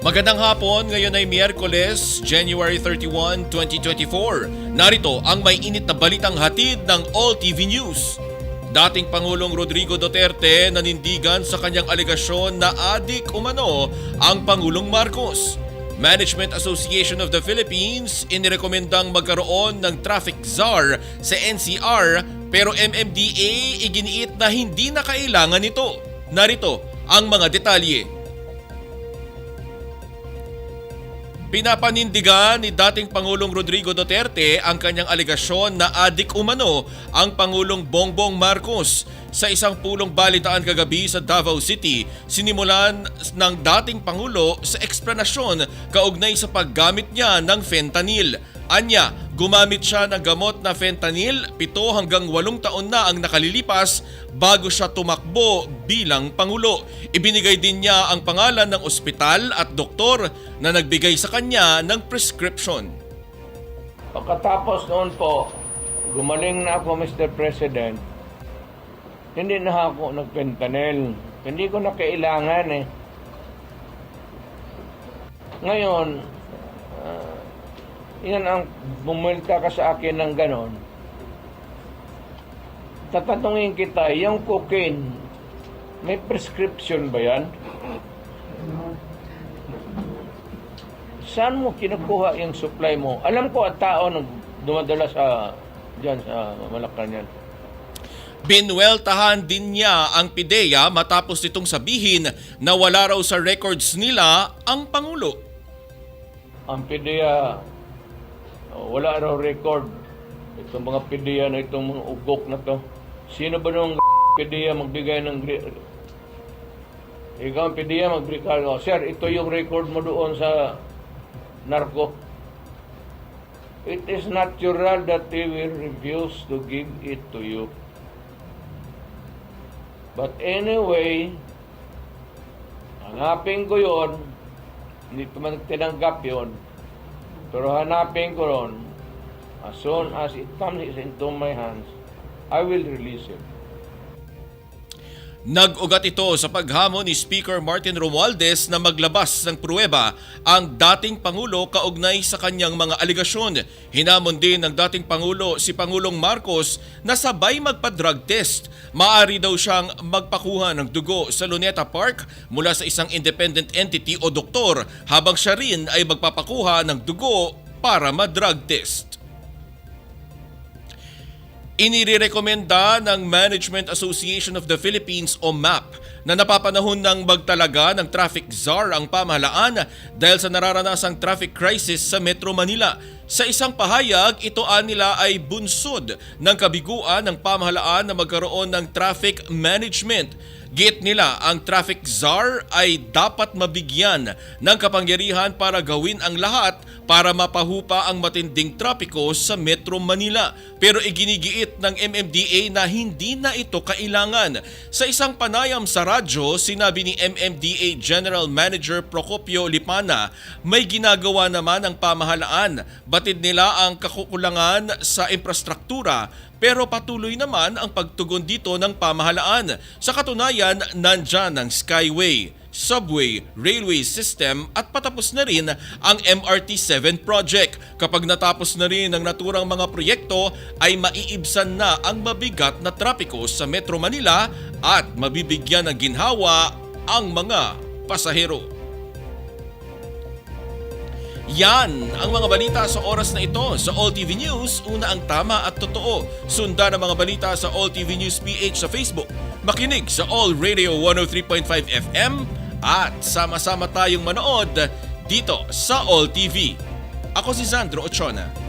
Magandang hapon, ngayon ay Miyerkules, January 31, 2024. Narito ang may init na balitang hatid ng All TV News. Dating Pangulong Rodrigo Duterte nanindigan sa kanyang alegasyon na adik umano ang Pangulong Marcos. Management Association of the Philippines inirekomendang magkaroon ng traffic czar sa NCR pero MMDA iginiit na hindi na kailangan ito. Narito ang mga detalye. Pinapanindigan ni dating Pangulong Rodrigo Duterte ang kanyang alegasyon na adik umano ang Pangulong Bongbong Marcos. Sa isang pulong balitaan kagabi sa Davao City, sinimulan ng dating Pangulo sa eksplanasyon kaugnay sa paggamit niya ng fentanyl. Anya, gumamit siya ng gamot na fentanyl 7 hanggang 8 taon na ang nakalilipas bago siya tumakbo bilang Pangulo. Ibinigay din niya ang pangalan ng ospital at doktor na nagbigay sa kanya ng prescription. Pagkatapos noon po, gumaling na ako, Mr. President. Hindi na ako nag-fentanyl. Hindi ko na kailangan eh. Ngayon, yan ang bumulta ka sa akin ng ganon. Tatanungin kita, yung cocaine, may prescription ba yan? Saan mo kinukuha yung supply mo? Alam ko at tao nang dumadala dyan sa Malacanang. Binweltahan din niya ang PIDEA matapos nitong sabihin na wala raw sa records nila ang Pangulo. Ang PIDEA, wala raw record. Itong mga PIDEA na itong mga ugok na to. Sino ba nung PIDEA magbigay ng... Ikaw ang PIDEA magbigay. Sir, ito yung record mo doon sa narco. It is natural that they will refuse to give it to you. But anyway, hanapin ko yon. Hindi ko man tinanggap yon. Pero hanapin ko ron. As soon as it comes into my hands, I will release it. Nag-ugat ito sa paghamon ni Speaker Martin Romualdez na maglabas ng pruweba ang dating Pangulo kaugnay sa kanyang mga aligasyon. Hinamon din ng dating Pangulo si Pangulong Marcos na sabay magpa-drug test. Maaari daw siyang magpakuha ng dugo sa Luneta Park mula sa isang independent entity o doktor habang siya rin ay magpapakuha ng dugo para ma-drug test. Inirekomenda ng Management Association of the Philippines o MAP na napapanahon ng magtalaga ng traffic czar ang pamahalaan dahil sa nararanasang traffic crisis sa Metro Manila. Sa isang pahayag, ito nila ay bunsod ng kabiguan ng pamahalaan na magkaroon ng traffic management. Git nila ang traffic czar ay dapat mabigyan ng kapangyarihan para gawin ang lahat para mapahupa ang matinding trapiko sa Metro Manila. Pero iginigiit ng MMDA na hindi na ito kailangan. Sa isang panayam sa radyo, sinabi ni MMDA General Manager Procopio Lipana, may ginagawa naman ang pamahalaan. Batid nila ang kakukulangan sa infrastruktura pero patuloy naman ang pagtugon dito ng pamahalaan. Sa katunayan, nandyan ang Skyway, Subway, Railway System at patapos na rin ang MRT-7 project. Kapag natapos na rin ang naturang mga proyekto ay maiibsan na ang mabigat na trapiko sa Metro Manila at mabibigyan ng ginhawa ang mga pasahero. Yan ang mga balita sa oras na ito sa All TV News. Una ang tama at totoo. Sundan ang mga balita sa All TV News PH sa Facebook. Makinig sa All Radio 103.5 FM at sama-sama tayong manood dito sa All TV. Ako si Sandro Ochona.